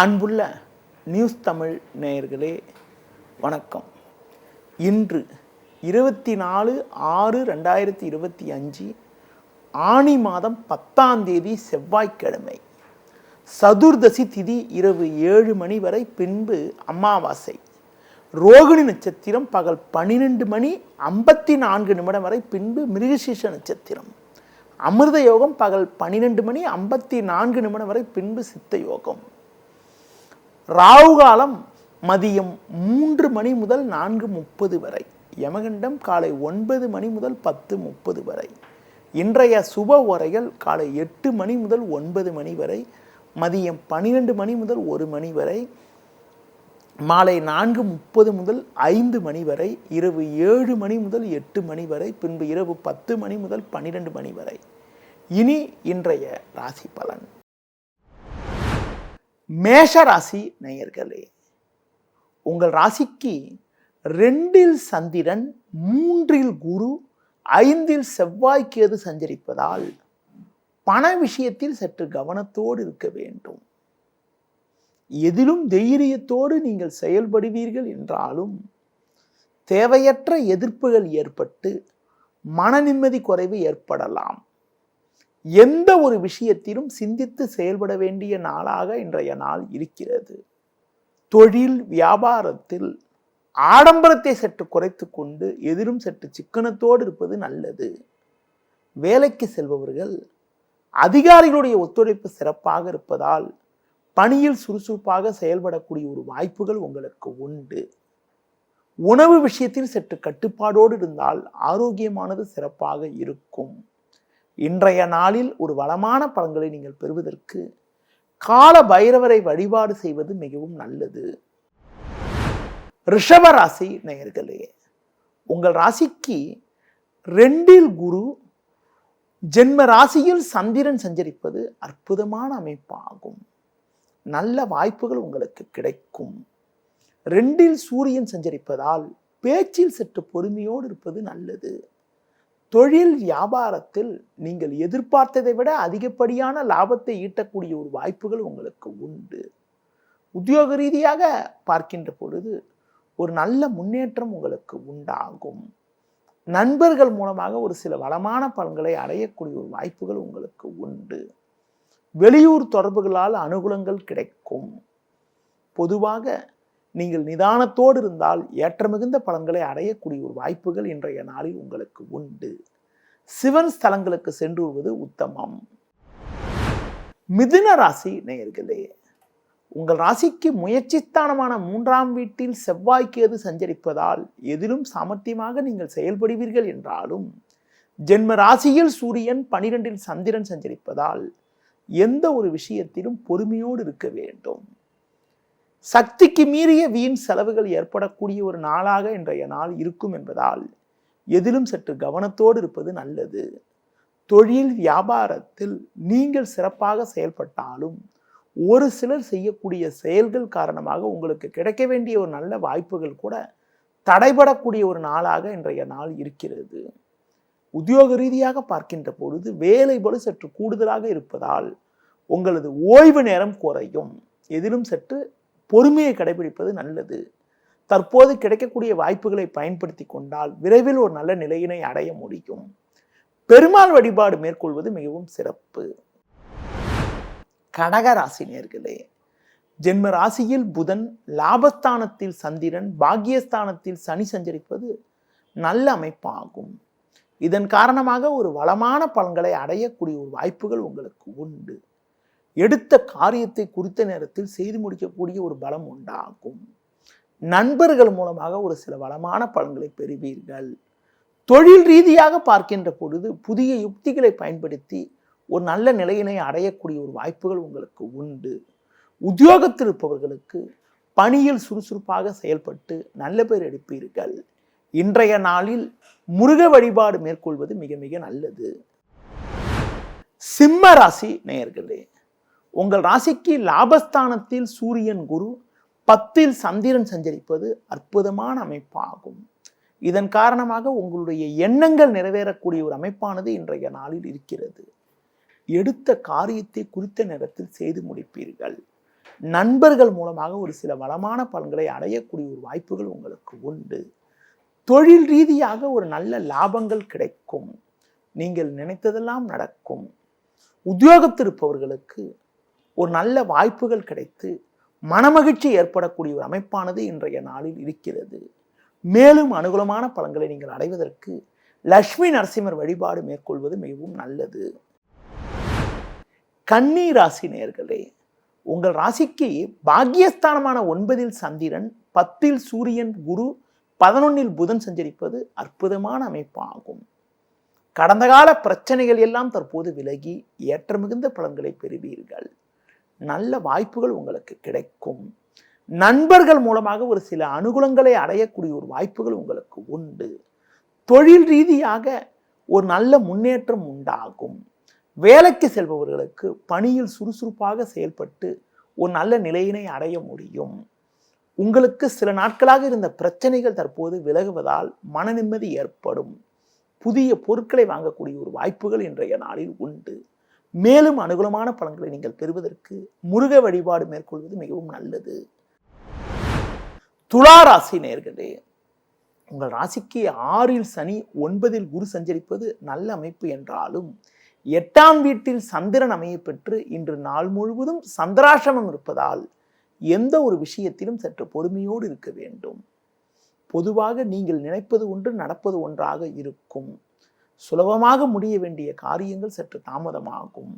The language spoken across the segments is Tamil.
அன்புள்ள நியூஸ் தமிழ் நேயர்களே வணக்கம். இன்று 24/6/2025 ஆனி மாதம் 10ஆம் தேதி செவ்வாய்க்கிழமை. சதுர்தசி திதி இரவு 7 மணி வரை, பின்பு அமாவாசை. ரோகிணி நட்சத்திரம் பகல் 12:54 வரை, பின்பு மிருகசீஷ நட்சத்திரம். அமிர்த யோகம் பகல் 12:54 வரை, பின்பு சித்த யோகம். ராகு காலம் மதியம் 3 மணி முதல் 4:30 வரை. யமகண்டம் காலை 9 மணி முதல் 10:30 வரை. இன்றைய சுப உரைகள் காலை 8 மணி முதல் 9 மணி வரை, மதியம் 12 மணி முதல் 1 மணி வரை, மாலை 4:30 முதல் 5 மணி வரை, இரவு 7 மணி முதல் 8 மணி வரை, பின்பு இரவு 10 மணி முதல் 12 மணி வரை. இனி இன்றைய ராசி பலன். மேஷ ராசி நேயர்களே, உங்கள் ராசிக்கு 2இல் சந்திரன், 3இல் குரு, 5இல் செவ்வாய் கேது சஞ்சரிப்பதால் பண விஷயத்தில் சற்று கவனத்தோடு இருக்க வேண்டும். எதிலும் தைரியத்தோடு நீங்கள் செயல்படுவீர்கள் என்றாலும் தேவையற்ற எதிர்ப்புகள் ஏற்பட்டு மன நிம்மதி குறைவு ஏற்படலாம். எந்த ஒரு விஷயத்திலும் சிந்தித்து செயல்பட வேண்டிய நாளாக இன்றைய நாள் இருக்கிறது. தொழில் வியாபாரத்தில் ஆடம்பரத்தை சற்று குறைத்து கொண்டு எதிலும் சற்று சிக்கனத்தோடு இருப்பது நல்லது. வேலைக்கு செல்பவர்கள் அதிகாரிகளுடைய ஒத்துழைப்பு சிறப்பாக இருப்பதால் பணியில் சுறுசுறுப்பாக செயல்படக்கூடிய ஒரு வாய்ப்புகள் உங்களுக்கு உண்டு. உணவு விஷயத்தில் சற்று கட்டுப்பாடோடு இருந்தால் ஆரோக்கியமானது சிறப்பாக இருக்கும். இன்றைய நாளில் ஒரு வளமான பலன்களை நீங்கள் பெறுவதற்கு கால பைரவரை வழிபாடு செய்வது மிகவும் நல்லது. ரிஷப ராசி நேயர்களே, உங்கள் ராசிக்கு 2இல் குரு, ஜென்ம ராசியில் சந்திரன் சஞ்சரிப்பது அற்புதமான அமைப்பாகும். நல்ல வாய்ப்புகள் உங்களுக்கு கிடைக்கும். 2இல் சூரியன் சஞ்சரிப்பதால் பேச்சில் சற்று பொறுமையோடு இருப்பது நல்லது. தொழில் வியாபாரத்தில் நீங்கள் எதிர்பார்த்ததை விட அதிகப்படியான லாபத்தை ஈட்டக்கூடிய ஒரு வாய்ப்புகள் உங்களுக்கு உண்டு. உத்தியோக ரீதியாக பார்க்கின்ற பொழுது ஒரு நல்ல முன்னேற்றம் உங்களுக்கு உண்டாகும். நண்பர்கள் மூலமாக ஒரு சில வளமான பலன்களை அடையக்கூடிய ஒரு வாய்ப்புகள் உங்களுக்கு உண்டு. வெளியூர் தொடர்புகளால் அனுகூலங்கள் கிடைக்கும். பொதுவாக நீங்கள் நிதானத்தோடு இருந்தால் ஏற்ற மிகுந்த பலன்களை அடையக்கூடிய ஒரு வாய்ப்புகள் இன்றைய நாளில் உங்களுக்கு உண்டு. சிவன் ஸ்தலங்களுக்கு சென்று வருவது உத்தமம். மிதுன ராசி நேயர்களே, உங்கள் ராசிக்கு முயற்சிஸ்தானமான 3ஆம் வீட்டில் செவ்வாய் கேது சஞ்சரிப்பதால் எதிலும் சாமர்த்தியமாக நீங்கள் செயல்படுவீர்கள் என்றாலும் ஜென்ம ராசியில் சூரியன், 12இல் சந்திரன் சஞ்சரிப்பதால் எந்த ஒரு விஷயத்திலும் பொறுமையோடு இருக்க வேண்டும். சக்திக்கு மீறிய வீண் செலவுகள் ஏற்படக்கூடிய ஒரு நாளாக இன்றைய நாள் இருக்கும் என்பதால் எதிலும் சற்று கவனத்தோடு இருப்பது நல்லது. தொழில் வியாபாரத்தில் நீங்கள் சிறப்பாக செயல்பட்டாலும் ஒரு சிலர் செய்யக்கூடிய செயல்கள் காரணமாக உங்களுக்கு கிடைக்க வேண்டிய ஒரு நல்ல வாய்ப்புகள் கூட தடைபடக்கூடிய ஒரு நாளாக இன்றைய நாள் இருக்கிறது. உத்தியோக ரீதியாக பார்க்கின்ற பொழுது வேலை பளு சற்று கூடுதலாக இருப்பதால் உங்களது ஓய்வு நேரம் குறையும். எதிலும் சற்று பொறுமையை கடைபிடிப்பது நல்லது. தற்போது கிடைக்கக்கூடிய வாய்ப்புகளை பயன்படுத்தி கொண்டால் விரைவில் ஒரு நல்ல நிலையினை அடைய முடியும். பெருமாள் வழிபாடு மேற்கொள்வது மிகவும் சிறப்பு. கடக ராசி நேயர்களே, ஜென்ம ராசியில் புதன், லாபஸ்தானத்தில் சந்திரன், பாக்கியஸ்தானத்தில் சனி சஞ்சரிப்பது நல்ல அமைப்பாகும். இதன் காரணமாக ஒரு வளமான பலன்களை அடையக்கூடிய ஒரு வாய்ப்புகள் உங்களுக்கு உண்டு. எடுத்த காரியத்தை குறித்த நேரத்தில் செய்து முடிக்கக்கூடிய ஒரு பலம் உண்டாகும். நண்பர்கள் மூலமாக ஒரு சில வளமான பலன்களை பெறுவீர்கள். தொழில் ரீதியாக பார்க்கின்ற பொழுது புதிய யுக்திகளை பயன்படுத்தி ஒரு நல்ல நிலையினை அடையக்கூடிய ஒரு வாய்ப்புகள் உங்களுக்கு உண்டு. உத்தியோகத்தில் இருப்பவர்களுக்கு பணியில் சுறுசுறுப்பாக செயல்பட்டு நல்ல பேர் எடுப்பீர்கள். இன்றைய நாளில் முருக வழிபாடு மேற்கொள்வது மிக மிக நல்லது. சிம்ம ராசி நேயர்களே, உங்கள் ராசிக்கு லாபஸ்தானத்தில் சூரியன், குரு, 10இல் சந்திரன் சஞ்சரிப்பது அற்புதமான அமைப்பாகும். இதன் காரணமாக உங்களுடைய எண்ணங்கள் நிறைவேறக்கூடிய ஒரு அமைப்பானது இன்றைய நாளில் இருக்கிறது. எடுத்த காரியத்தை குறித்த நேரத்தில் செய்து முடிப்பீர்கள். நண்பர்கள் மூலமாக ஒரு சில வளமான பலன்களை அடையக்கூடிய ஒரு வாய்ப்புகள் உங்களுக்கு உண்டு. தொழில் ரீதியாக ஒரு நல்ல லாபங்கள் கிடைக்கும். நீங்கள் நினைத்ததெல்லாம் நடக்கும். உத்தியோகத்தில் இருப்பவர்களுக்கு ஒரு நல்ல வாய்ப்புகள் கிடைத்து மனமகிழ்ச்சி ஏற்படக்கூடிய ஒரு அமைப்பானது இன்றைய நாளில் இருக்கிறது. மேலும் அனுகூலமான பலன்களை நீங்கள் அடைவதற்கு லட்சுமி நரசிம்மர் வழிபாடு மேற்கொள்வது மிகவும் நல்லது. கன்னி ராசி நேயர்களே, உங்கள் ராசிக்கு பாக்கியஸ்தானமான 9 சந்திரன், 10 சூரியன், குரு, 11 புதன் சஞ்சரிப்பது அற்புதமான அமைப்பாகும். கடந்த கால பிரச்சனைகள் எல்லாம் தற்போது விலகி ஏற்ற மிகுந்த பலன்களை பெறுவீர்கள். நல்ல வாய்ப்புகள் உங்களுக்கு கிடைக்கும். நண்பர்கள் மூலமாக ஒரு சில அனுகூலங்களை அடையக்கூடிய ஒரு வாய்ப்புகள் உங்களுக்கு உண்டு. தொழில் ரீதியாக ஒரு நல்ல முன்னேற்றம் உண்டாகும். வேலைக்கு செல்பவர்களுக்கு பணியில் சுறுசுறுப்பாக செயல்பட்டு ஒரு நல்ல நிலையினை அடைய முடியும். உங்களுக்கு சில நாட்களாக இருந்த பிரச்சனைகள் தற்போது விலகுவதால் மன நிம்மதி ஏற்படும். புதிய பொருட்களை வாங்கக்கூடிய ஒரு வாய்ப்புகள் இன்றைய நாளில் உண்டு. மேலும் அனுகூலமான பலன்களை நீங்கள் பெறுவதற்கு முருக வழிபாடு மேற்கொள்வது மிகவும் நல்லது. துலா ராசி நேயர்களே, உங்கள் ராசிக்கு 6 சனி, 9 குரு சஞ்சரிப்பது நல்ல அமைப்பு என்றாலும் 8ஆம் வீட்டில் சந்திரன் அமைய பெற்று இன்று நாள் முழுவதும் சந்திராசிரமம் இருப்பதால் எந்த ஒரு விஷயத்திலும் சற்று பொறுமையோடு இருக்க வேண்டும். பொதுவாக நீங்கள் நினைப்பது ஒன்று, நடப்பது ஒன்றாக இருக்கும். சுலபமாக முடிய வேண்டிய காரியங்கள் சற்று தாமதமாகும்.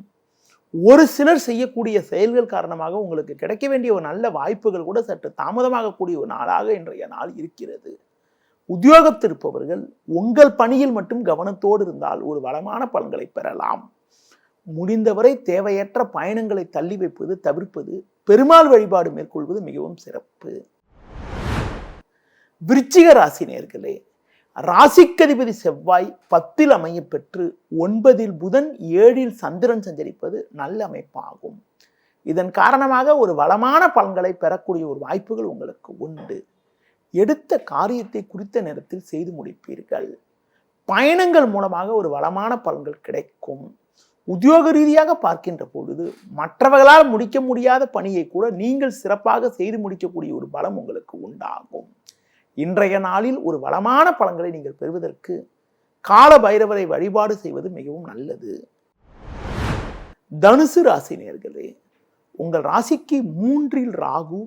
ஒரு சிலர் செய்யக்கூடிய செயல்கள் காரணமாக உங்களுக்கு கிடைக்க வேண்டிய ஒரு நல்ல வாய்ப்புகள் கூட சற்று தாமதமாகக்கூடிய ஒரு நாளாக இன்றைய நாள் இருக்கிறது. உத்தியோகத்தில் இருப்பவர்கள் உங்கள் பணியில் மட்டும் கவனத்தோடு இருந்தால் ஒரு வளமான பலன்களை பெறலாம். முடிந்தவரை தேவையற்ற பயணங்களை தள்ளி வைப்பது, தவிர்ப்பது, பெருமாள் வழிபாடு மேற்கொள்வது மிகவும் சிறப்பு. விருச்சிக ராசி நேயர்களே, ராசிக்கதிபதி செவ்வாய் 10 அமைய பெற்று 9 புதன், 7 சந்திரன் சஞ்சரிப்பது நல்ல அமைப்பாகும். இதன் காரணமாக ஒரு வளமான பலன்களை பெறக்கூடிய ஒரு வாய்ப்புகள் உங்களுக்கு உண்டு. எடுத்த காரியத்தை குறித்த நேரத்தில் செய்து முடிப்பீர்கள். பயணங்கள் மூலமாக ஒரு வளமான பலன்கள் கிடைக்கும். உத்தியோக ரீதியாக பார்க்கின்ற பொழுது மற்றவர்களால் முடிக்க முடியாத பணியை கூட நீங்கள் சிறப்பாக செய்து முடிக்கக்கூடிய ஒரு பலம் உங்களுக்கு உண்டாகும். இன்றைய நாளில் ஒரு வளமான பலன்களை நீங்கள் பெறுவதற்கு கால பைரவரை வழிபாடு செய்வது மிகவும் நல்லது. தனுசு ராசி நேயர்களே, உங்கள் ராசிக்கு 3 ராகு,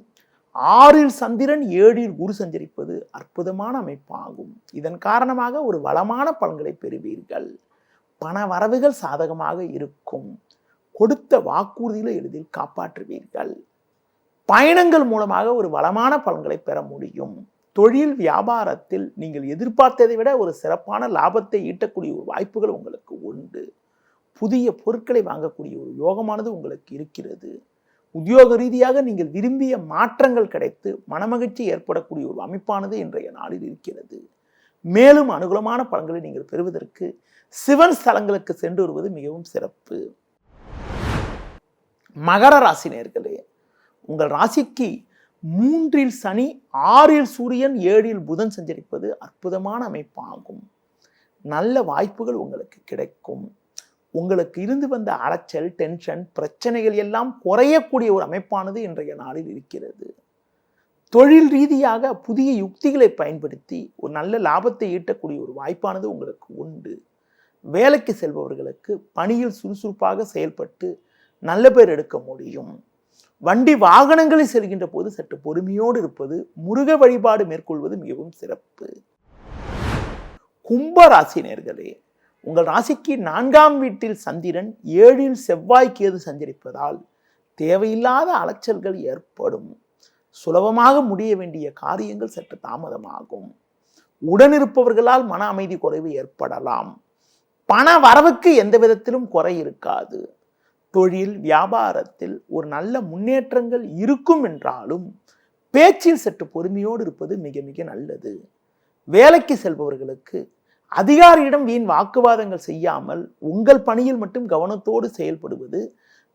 6 சந்திரன், 7 குரு சஞ்சரிப்பது அற்புதமான அமைப்பாகும். இதன் காரணமாக ஒரு வளமான பலன்களை பெறுவீர்கள். பண வரவுகள் சாதகமாக இருக்கும். கொடுத்த வாக்குறுதிகளை எளிதில் காப்பாற்றுவீர்கள். பயணங்கள் மூலமாக ஒரு வளமான பலன்களை பெற முடியும். தொழில் வியாபாரத்தில் நீங்கள் எதிர்பார்த்ததை விட ஒரு சிறப்பான லாபத்தை ஈட்டக்கூடிய ஒரு வாய்ப்புகள் உங்களுக்கு உண்டு. புதிய பொருட்களை வாங்கக்கூடிய ஒரு யோகமானது உங்களுக்கு இருக்கிறது. உத்தியோக ரீதியாக நீங்கள் விரும்பிய மாற்றங்கள் கிடைத்து மனமகிழ்ச்சி ஏற்படக்கூடிய ஒரு அமைப்பானது இன்றைய நாளில் இருக்கிறது. மேலும் அனுகூலமான பலன்களை நீங்கள் பெறுவதற்கு சிவன் ஸ்தலங்களுக்கு சென்று வருவது மிகவும் சிறப்பு. மகர ராசி நேயர்களே, உங்கள் ராசிக்கு 3 சனி, 6 சூரியன், 7 புதன் சஞ்சரிப்பது அற்புதமான அமைப்பாகும். நல்ல வாய்ப்புகள் உங்களுக்கு கிடைக்கும். உங்களுக்கு இருந்து வந்த அலைச்சல், டென்ஷன், பிரச்சனைகள் எல்லாம் குறையக்கூடிய ஒரு அமைப்பானது இன்றைய நாளில் இருக்கிறது. தொழில் ரீதியாக புதிய யுக்திகளை பயன்படுத்தி ஒரு நல்ல லாபத்தை ஈட்டக்கூடிய ஒரு வாய்ப்பானது உங்களுக்கு உண்டு. வேலைக்கு செல்பவர்களுக்கு பணியில் சுறுசுறுப்பாக செயல்பட்டு நல்ல பேர் எடுக்க முடியும். வண்டி வாகனங்களில் செல்கின்ற போது சற்று பொறுமையோடு இருப்பது, முருக வழிபாடு மேற்கொள்வது மிகவும் சிறப்பு. கும்ப ராசி நேயர்களே, உங்கள் ராசிக்கு 4ஆம் வீட்டில் சந்திரன், 7 செவ்வாய், கேது சஞ்சரிப்பதால் தேவையில்லாத அலைச்சல்கள் ஏற்படும். சுலபமாக முடிய வேண்டிய காரியங்கள் சற்று தாமதமாகும். உடனிருப்பவர்களால் மன அமைதி குறைவு ஏற்படலாம். பண வரவுக்கு எந்த விதத்திலும் குறை இருக்காது. தொழில் வியாபாரத்தில் ஒரு நல்ல முன்னேற்றங்கள் இருக்கும் என்றாலும் பேச்சில் சற்று பொறுமையோடு இருப்பது மிக மிக நல்லது. வேலைக்கு செல்பவர்களுக்கு அதிகாரியிடம் வீண் வாக்குவாதங்கள் செய்யாமல் உங்கள் பணியில் மட்டும் கவனத்தோடு செயல்படுவது,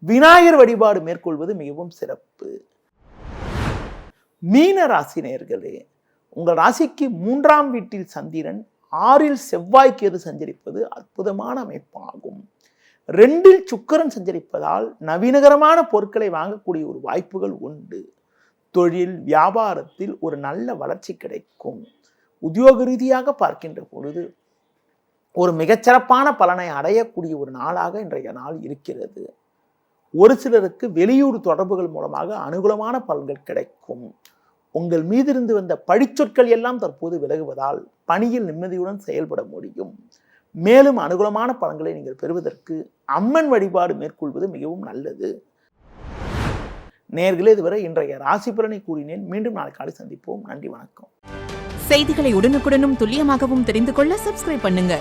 விநாயகர் வழிபாடு மேற்கொள்வது மிகவும் சிறப்பு. மீன ராசி நேயர்களே, உங்கள் ராசிக்கு 3ஆம் வீட்டில் சந்திரன், 6 செவ்வாய், கேது சஞ்சரிப்பது அற்புதமான அமைப்பாகும். 2 சுக்கிரன் சஞ்சரிப்பதால் நவீனகரமான பொருட்களை வாங்கக்கூடிய ஒரு வாய்ப்புகள் உண்டு. தொழில் வியாபாரத்தில் ஒரு நல்ல வளர்ச்சி கிடைக்கும். உத்தியோக ரீதியாக பார்க்கின்ற பொழுது ஒரு மிகச்சிறப்பான பலனை அடையக்கூடிய ஒரு நாளாக இன்றைய நாள் இருக்கிறது. ஒரு சிலருக்கு வெளியூர் தொடர்புகள் மூலமாக அனுகூலமான பலன்கள் கிடைக்கும். உங்கள் மீதிருந்து வந்த பழிச்சொற்கள் எல்லாம் தற்போது விலகுவதால் பணியில் நிம்மதியுடன் செயல்பட முடியும். மேலும் அனுகூலமான பலன்களை நீங்கள் பெறுவதற்கு அம்மன் வழிபாடு மேற்கொள்வது மிகவும் நல்லது. நேயர்களே, இதுவரை இன்றைய ராசி பலனை கூறினேன். மீண்டும் நாளை காலை சந்திப்போம். நன்றி, வணக்கம். செய்திகளை உடனுக்குடனும் துல்லியமாகவும் தெரிந்து கொள்ள சப்ஸ்கிரைப் பண்ணுங்க.